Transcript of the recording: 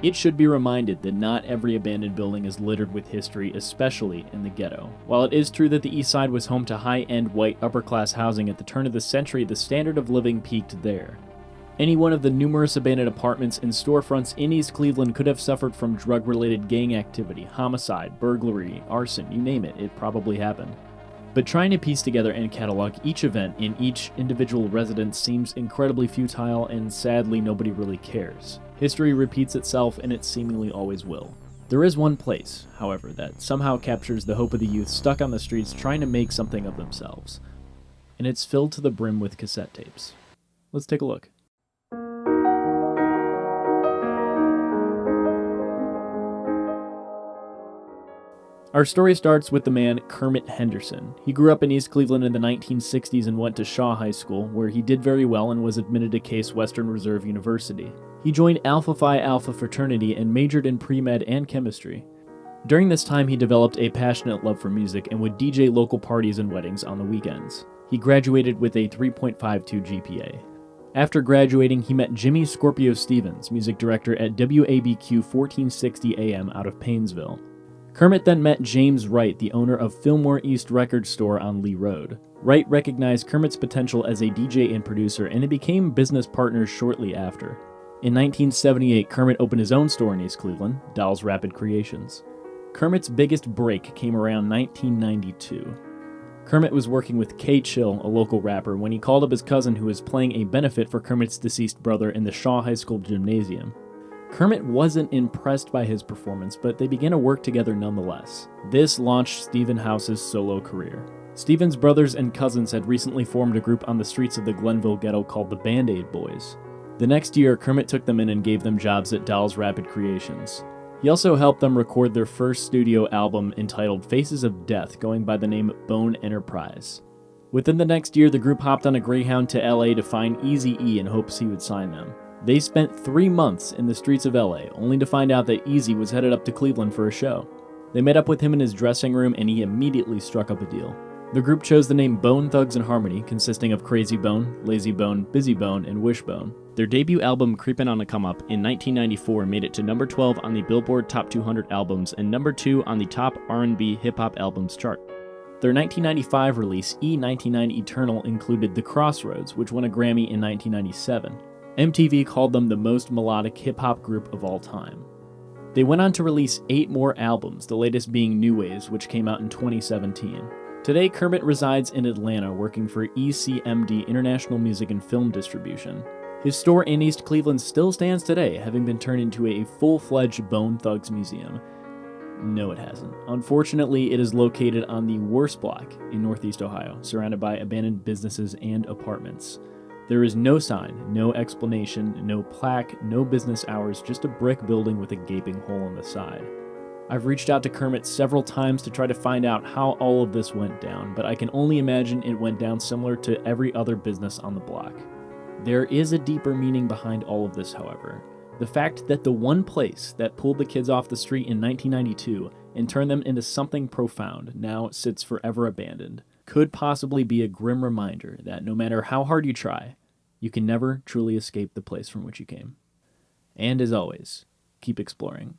It should be reminded that not every abandoned building is littered with history, especially in the ghetto. While it is true that the East Side was home to high-end white upper-class housing at the turn of the century, the standard of living peaked there. Any one of the numerous abandoned apartments and storefronts in East Cleveland could have suffered from drug-related gang activity, homicide, burglary, arson, you name it, it probably happened. But trying to piece together and catalog each event in each individual residence seems incredibly futile, and sadly nobody really cares. History repeats itself, and it seemingly always will. There is one place, however, that somehow captures the hope of the youth stuck on the streets trying to make something of themselves. And it's filled to the brim with cassette tapes. Let's take a look. Our story starts with the man Kermit Henderson. He grew up in East Cleveland in the 1960s and went to Shaw High School, where he did very well and was admitted to Case Western Reserve University. He joined Alpha Phi Alpha fraternity and majored in pre-med and chemistry. During this time, he developed a passionate love for music and would DJ local parties and weddings on the weekends. He graduated with a 3.52 GPA. After graduating, he met Jimmy Scorpio Stevens, music director at WABQ 1460 AM out of Paynesville. Kermit then met James Wright, the owner of Fillmore East Record Store on Lee Road. Wright recognized Kermit's potential as a DJ and producer, and they became business partners shortly after. In 1978, Kermit opened his own store in East Cleveland, Doll's Rapid Creations. Kermit's biggest break came around 1992. Kermit was working with K-Chill, a local rapper, when he called up his cousin who was playing a benefit for Kermit's deceased brother in the Shaw High School gymnasium. Kermit wasn't impressed by his performance, but they began to work together nonetheless. This launched Stephen House's solo career. Stephen's brothers and cousins had recently formed a group on the streets of the Glenville ghetto called the Band-Aid Boys. The next year, Kermit took them in and gave them jobs at Doll's Rapid Creations. He also helped them record their first studio album entitled Faces of Death, going by the name Bone Enterprise. Within the next year, the group hopped on a Greyhound to LA to find Eazy-E in hopes he would sign them. They spent 3 months in the streets of LA, only to find out that Eazy was headed up to Cleveland for a show. They met up with him in his dressing room, and he immediately struck up a deal. The group chose the name Bone Thugs and Harmony, consisting of Crazy Bone, Lazy Bone, Busy Bone, and Wishbone. Their debut album, Creepin' on a Come Up, in 1994 made it to number 12 on the Billboard Top 200 albums and number 2 on the Top R&B Hip-Hop Albums chart. Their 1995 release, E99 Eternal, included The Crossroads, which won a Grammy in 1997. MTV called them the most melodic hip-hop group of all time. They went on to release 8 more albums, the latest being New Ways, which came out in 2017. Today, Kermit resides in Atlanta, working for ECMD International Music and Film Distribution. His store in East Cleveland still stands today, having been turned into a full-fledged Bone Thugs museum. No, it hasn't. Unfortunately, it is located on the Worst Block in Northeast Ohio, surrounded by abandoned businesses and apartments. There is no sign, no explanation, no plaque, no business hours, just a brick building with a gaping hole in the side. I've reached out to Kermit several times to try to find out how all of this went down, but I can only imagine it went down similar to every other business on the block. There is a deeper meaning behind all of this, however. The fact that the one place that pulled the kids off the street in 1992 and turned them into something profound now sits forever abandoned could possibly be a grim reminder that no matter how hard you try, you can never truly escape the place from which you came. And as always, keep exploring.